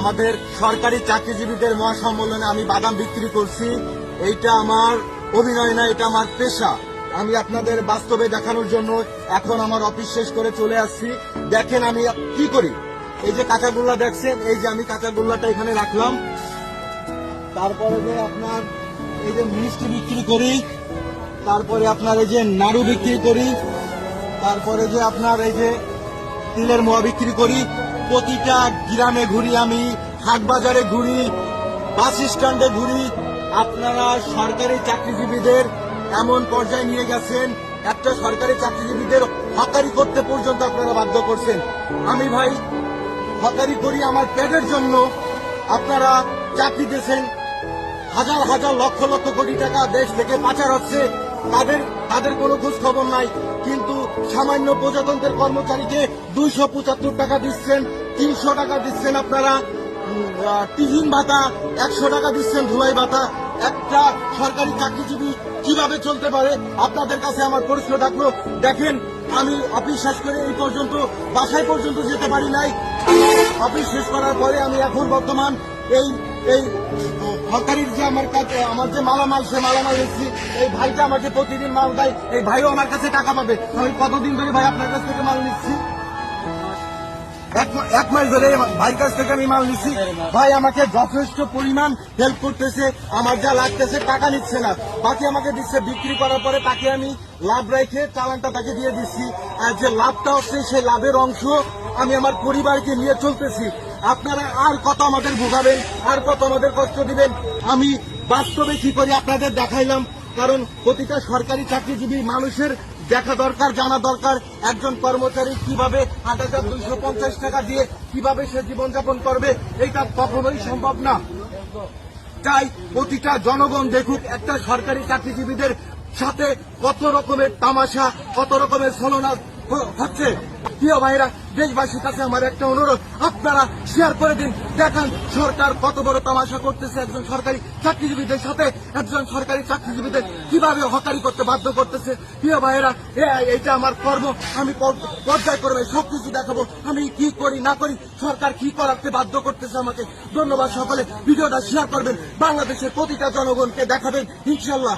আমাদের সরকারি চাকরিজীবীদের মহাসম্মেলনে আমি বাদাম বিক্রি করছি। এইটা আমার অভিনয় না, এটা আমার পেশা। আমি আপনাদের বাস্তবে দেখানোর জন্য এখন আমার অফিস শেষ করে চলে আসছি। দেখেন আমি কি করি। এই যে কাঁচাগোল্লা দেখছেন, এই যে আমি কাঁচাগোল্লাটা এখানে রাখলাম। তারপরে যে আপনার এই যে মিষ্টি বিক্রি করি, তারপরে আপনার এই যে নাড়ু বিক্রি করি, তারপরে যে আপনার এই যে তিলের মোয়া বিক্রি করি। প্রতিটা গ্রামে ঘুরি, আমি হাট বাজারে ঘুরি, বাস স্ট্যান্ডে ঘুরি। আপনারা সরকারি চাকরিজীবীদের এমন পর্যায়ে নিয়ে গেছেন, একটা সরকারি চাকরিজীবীদের হকারি করতে পর্যন্ত আপনারা বাধ্য করছেন। আমি ভাই হকারি করি আমার পেটের জন্য। আপনারা চাকরি দিয়েছেন, হাজার হাজার লক্ষ লক্ষ কোটি টাকা দেশ থেকে পাচার হচ্ছে, তাদের কোনো খোঁজ খবর নাই। কিন্তু সামান্য প্রজাতন্ত্রের কর্মচারীকে 275 টাকা দিচ্ছেন, 300 টাকা দিচ্ছেন আপনারা টিফিন ভাতা, 100 টাকা দিচ্ছেন ধুলাই ভাতা। একটা সরকারি চাকরিজীবী কিভাবে চলতে পারে? আপনাদের কাছে আমার প্রশ্ন থাকলো। দেখেন আমি অফিস শেষ করে এই পর্যন্ত বাসায় পর্যন্ত যেতে পারি নাই। অফিস শেষ করার পরে আমি এখন বর্তমান এই সরকারির যে আমার কাছে আমার যে মালামাল, সে মালামাল নিচ্ছি। এই ভাইটা আমাকে প্রতিদিন মাল দেয়, এই ভাইও আমার কাছে টাকা পাবে। আমি কতদিন ধরে ভাই আপনার কাছ থেকে মাল নিচ্ছি? এক মাস ধরে ভাইয়ের কাছ থেকে আমি মাল নিচ্ছি। ভাই আমাকে যথেষ্ট পরিমাণ হেল্প করতেছে, আমার যা লাগতেছে টাকা নিচ্ছে না, বাকি আমাকে দিচ্ছে। বিক্রি করার পরে তাকে আমি লাভ রেখে চালানটা তাকে দিয়ে দিচ্ছি। আর যে লাভটা হচ্ছে সেই লাভের অংশ আমি আমার পরিবারকে নিয়ে চলতেছি। আপনারা আর কত আমাদের ভোগাবেন, আর কত আমাদের কষ্ট দিবেন? আমি বাস্তবে কি করি আপনাদের দেখাইলাম। কারণ প্রতিটা সরকারি চাকরিজীবী মানুষের দেখা দরকার, জানা দরকার একজন কর্মচারী কিভাবে 8,250 টাকা দিয়ে কিভাবে সে জীবনযাপন করবে। এইটা কখনোই সম্ভব না। তাই প্রতিটা জনগণ দেখুক একটা সরকারি চাকরিজীবীদের সাথে কত রকমের তামাশা, কত রকমের ছলনা হচ্ছে। প্রিয় ভাইরা, দেশবাসীর কাছে আমার একটা অনুরোধ, আপনারা শেয়ার করে দিন। দেখান সরকার কত বড় তামাশা করতেছে একজন সরকারি চাকরিজীবীদের সাথে, একজন সরকারি চাকরিজীবীদের কিভাবে হকারি করতে বাধ্য করতেছে। প্রিয় ভাইয়েরা, এইটা আমার কর্ম, আমি পর্যায় করবে সবকিছু দেখাবো আমি কি করি না করি, সরকার কি করাতে বাধ্য করতেছে আমাকে। ধন্যবাদ সকলে, ভিডিওটা শেয়ার করবেন, বাংলাদেশের প্রতিটা জনগণকে দেখাবেন ইনশাল্লাহ।